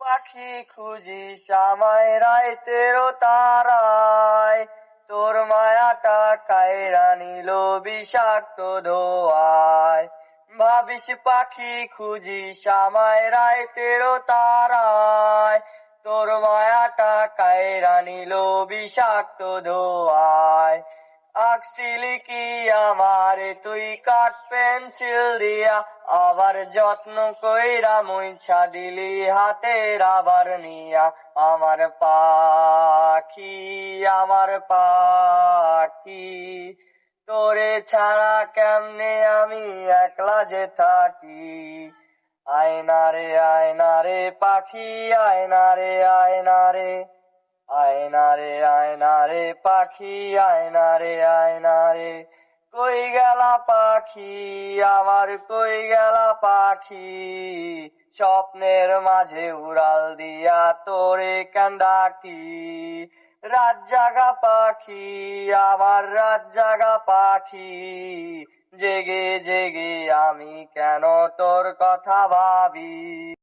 পাখি খুঁজিস আমায় রাইতেরও তারায়, তোর মায়াটা কাইরা নিল বিষাক্ত ধোঁয়ায়। ভাবিস পাখি খুঁজিস আমায় রাইতেরও তারায়, তোর মায়াটা কাইরা নিল বিষাক্ত ধোঁয়ায়। আঁকছিলি কি আমারে তুই কাঠ পেন্সিল দিয়া, আবার যত্ন কইরা মুইছা দিলি হাতের আবার নিয়া। আমার পাখি, আমার পাখি, তোরে ছাড়া কেমনে আমি একলা যে থাকি। আয়না রে আয়না রে পাখি, আয়না রে আয়না রে, আয়না রে আয়না রে পাখি, আয়না রে আয়না রে। কই গেলা পাখি আমার, কই গেলা পাখি, স্বপ্নের মাঝে উড়াল দিয়া তোরে কেন ডাকি। রাত জাগা পাখি আমার, রাত জাগা পাখি, জেগে জেগে আমি কেন তোর কথা ভাবি।